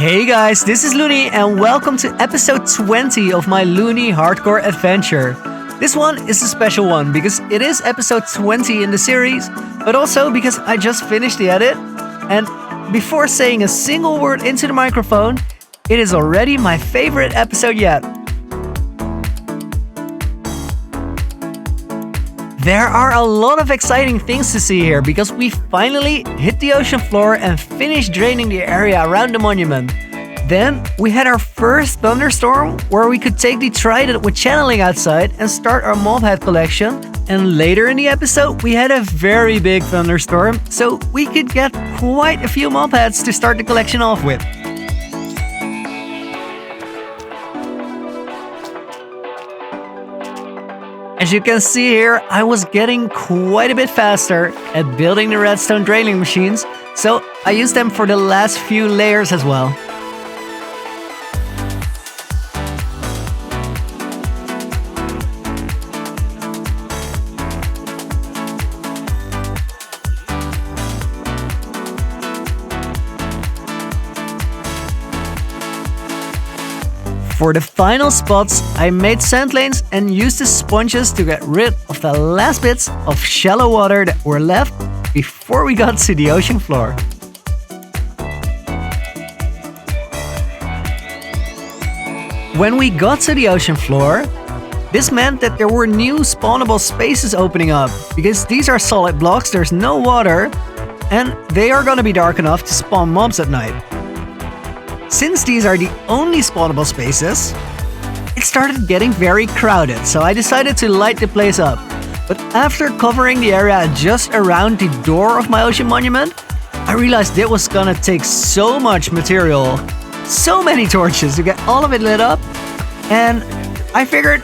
Hey guys, this is Loony and welcome to episode 20 of my Loony hardcore adventure. This one is a special one because it is episode 20 in the series, but also because I just finished the edit, and before saying a single word into the microphone, it is already my favorite episode yet. There are a lot of exciting things to see here because we finally hit the ocean floor and finished draining the area around the monument. Then we had our first thunderstorm where we could take the trident with channeling outside and start our mobhead collection. And later in the episode we had a very big thunderstorm, so we could get quite a few mobheads to start the collection off with. As you can see here, I was getting quite a bit faster at building the redstone draining machines, so I used them for the last few layers as well. For the final spots, I made sand lanes and used the sponges to get rid of the last bits of shallow water that were left before we got to the ocean floor. When we got to the ocean floor, this meant that there were new spawnable spaces opening up, because these are solid blocks, there's no water, and they are gonna be dark enough to spawn mobs at night. Since these are the only spawnable spaces, it started getting very crowded, so I decided to light the place up. But after covering the area just around the door of my ocean monument, I realized it was gonna take so much material, so many torches to get all of it lit up, and I figured,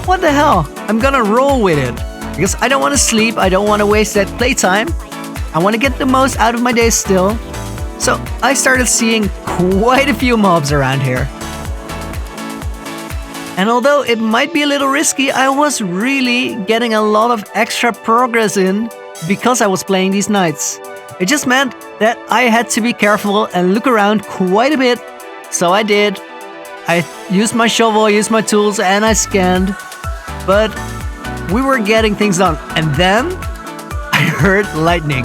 what the hell, I'm gonna roll with it. Because I don't want to sleep, I don't want to waste that playtime, I want to get the most out of my days still. So I started seeing quite a few mobs around here. And although it might be a little risky, I was really getting a lot of extra progress in because I was playing these nights. It just meant that I had to be careful and look around quite a bit. So I did. I used my shovel, I used my tools, and I scanned. But we were getting things done. And then I heard lightning.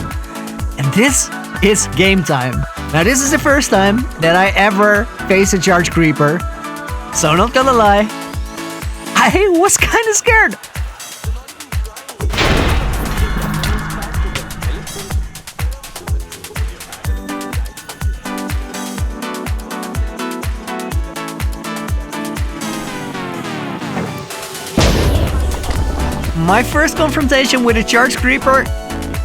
And this is game time. Now this is the first time that I ever faced a charge creeper, so not gonna lie, I was kinda scared. My first confrontation with a charge creeper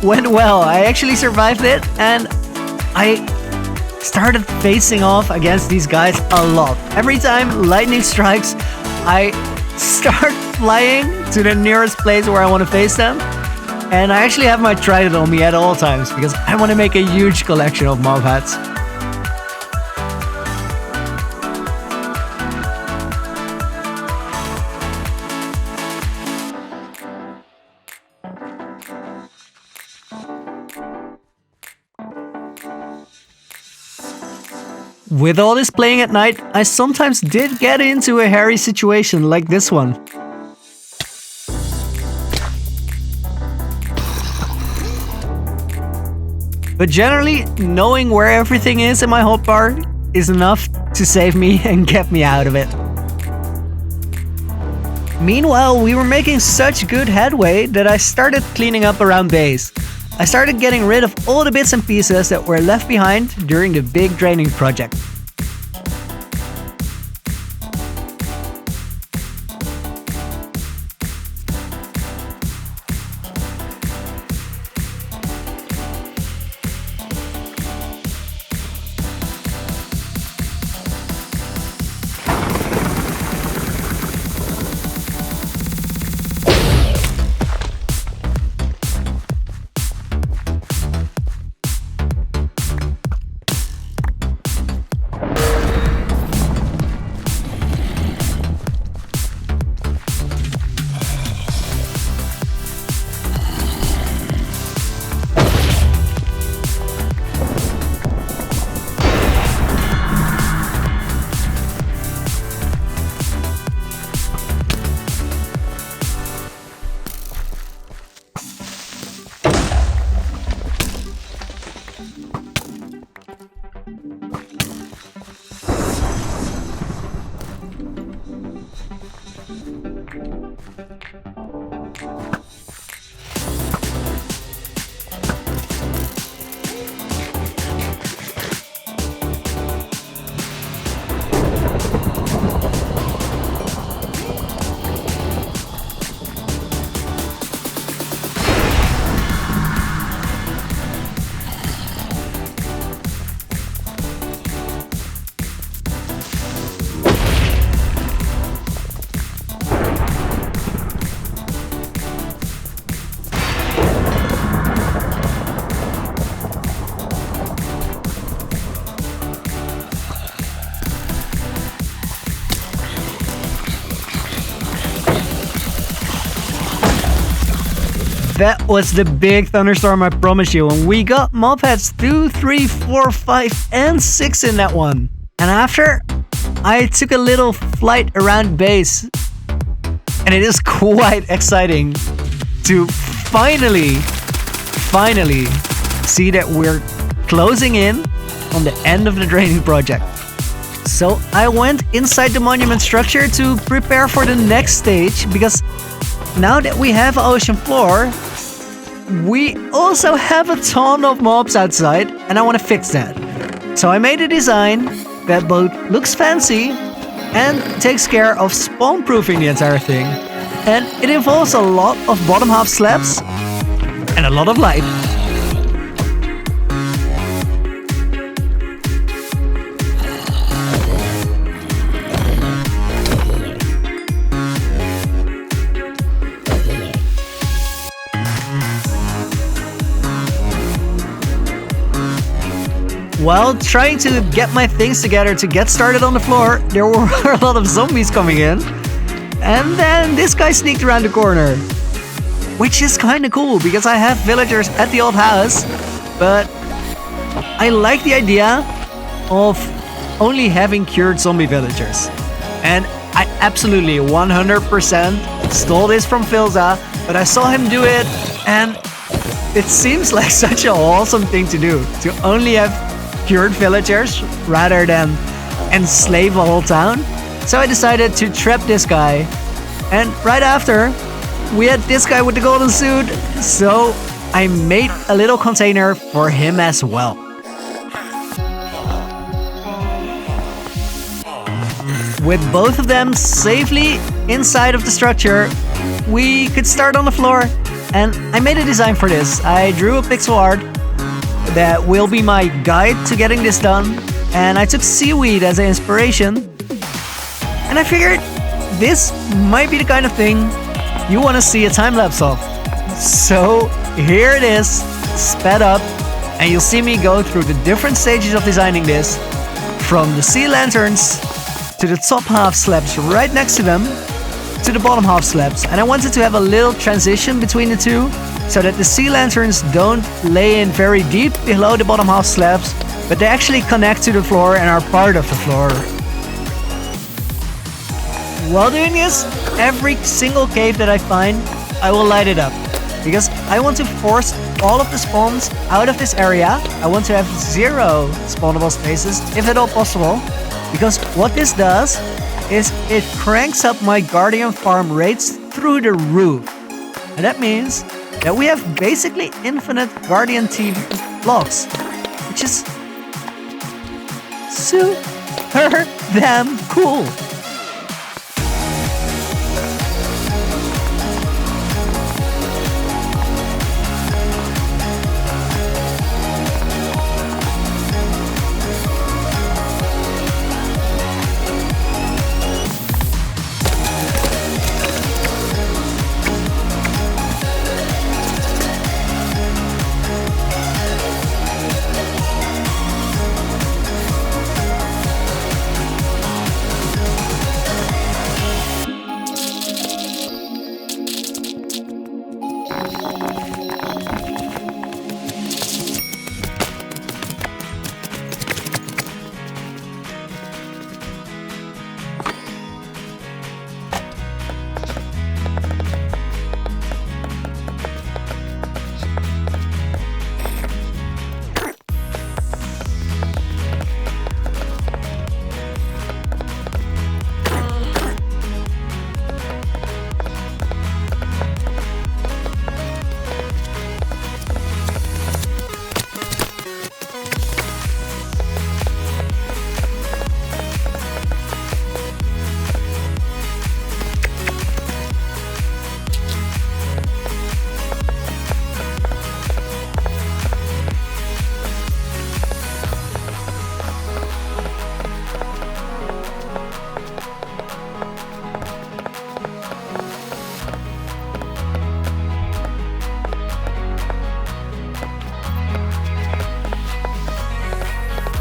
went well. I actually survived it, and I started facing off against these guys a lot. Every time lightning strikes, I start flying to the nearest place where I want to face them. And I actually have my trident on me at all times because I want to make a huge collection of mobheads. With all this playing at night, I sometimes did get into a hairy situation like this one. But generally, knowing where everything is in my hotbar is enough to save me and get me out of it. Meanwhile, we were making such good headway that I started cleaning up around base. I started getting rid of all the bits and pieces that were left behind during the big draining project. That was the big thunderstorm, I promise you. And we got mobheads 2, 3, 4, 5, and 6 in that one. And after, I took a little flight around base. And it is quite exciting to finally see that we're closing in on the end of the draining project. So I went inside the monument structure to prepare for the next stage, because now that we have ocean floor, we also have a ton of mobs outside, and I want to fix that. So I made a design that both looks fancy and takes care of spawn-proofing the entire thing. And it involves a lot of bottom half slabs and a lot of light. While trying to get my things together to get started on the floor, there were a lot of zombies coming in. And then this guy sneaked around the corner. Which is kinda cool, because I have villagers at the old house. But I like the idea of only having cured zombie villagers. And I absolutely 100% stole this from Filza, but I saw him do it, and it seems like such an awesome thing to do. To only have cured villagers rather than enslave a whole town. So I decided to trap this guy. And right after, we had this guy with the golden suit. So I made a little container for him as well. With both of them safely inside of the structure, we could start on the floor. And I made a design for this. I drew a pixel art that will be my guide to getting this done, and I took seaweed as an inspiration, and I figured this might be the kind of thing you want to see a time-lapse of. So here it is, sped up, and you'll see me go through the different stages of designing this, from the sea lanterns to the top half slabs right next to them to the bottom half slabs. And I wanted to have a little transition between the two, so that the sea lanterns don't lay in very deep below the bottom half slabs, but they actually connect to the floor and are part of the floor. While doing this, every single cave that I find, I will light it up. Because I want to force all of the spawns out of this area. I want to have 0 spawnable spaces, if at all possible. Because what this does is it cranks up my Guardian farm rates through the roof. And that means that we have basically infinite Guardian team blocks, which is super damn cool.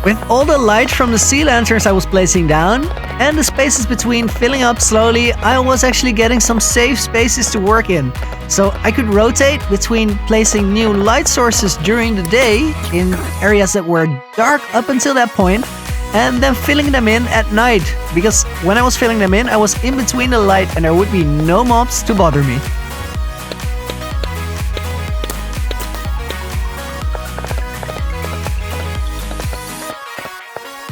With all the light from the sea lanterns I was placing down, and the spaces between filling up slowly, I was actually getting some safe spaces to work in. So I could rotate between placing new light sources during the day in areas that were dark up until that point, and then filling them in at night. Because when I was filling them in, I was in between the light and there would be no mobs to bother me.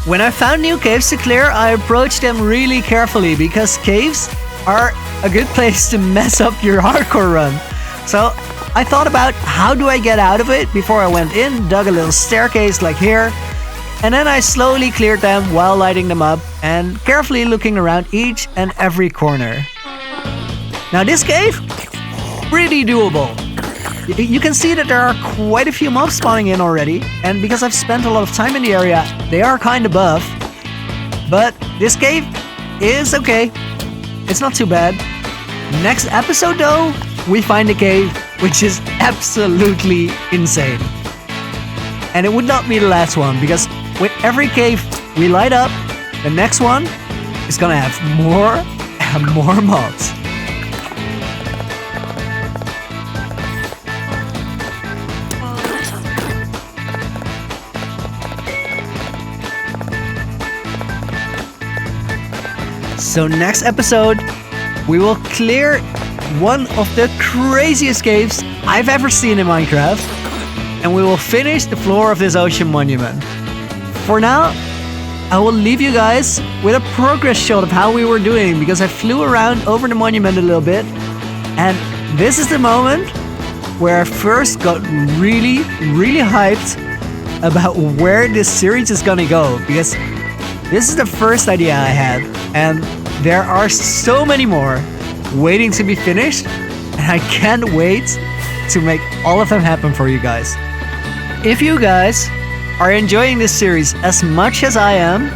When I found new caves to clear, I approached them really carefully because caves are a good place to mess up your hardcore run. So I thought about how do I get out of it before I went in, dug a little staircase like here, and then I slowly cleared them while lighting them up and carefully looking around each and every corner. Now this cave, pretty doable. You can see that there are quite a few mobs spawning in already, and because I've spent a lot of time in the area, they are kind of buff. But this cave is okay. It's not too bad. Next episode though, we find a cave which is absolutely insane. And it would not be the last one, because with every cave we light up, the next one is gonna have more and more mobs. So next episode, we will clear one of the craziest caves I've ever seen in Minecraft, and we will finish the floor of this ocean monument. For now, I will leave you guys with a progress shot of how we were doing, because I flew around over the monument a little bit, and this is the moment where I first got really hyped about where this series is gonna go, because this is the first idea I had, and there are so many more waiting to be finished, and I can't wait to make all of them happen for you guys. If you guys are enjoying this series as much as I am,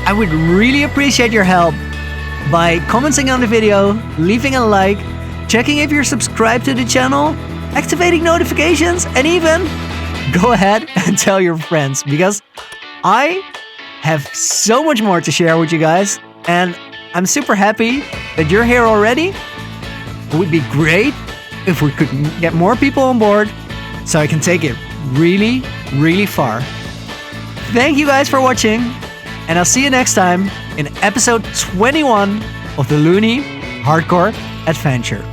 I would really appreciate your help by commenting on the video, leaving a like, checking if you're subscribed to the channel, activating notifications, and even go ahead and tell your friends, because I have so much more to share with you guys, and I'm super happy that you're here already. It would be great if we could get more people on board so I can take it really far. Thank you guys for watching, and I'll see you next time in episode 21 of the Loony Hardcore Adventure.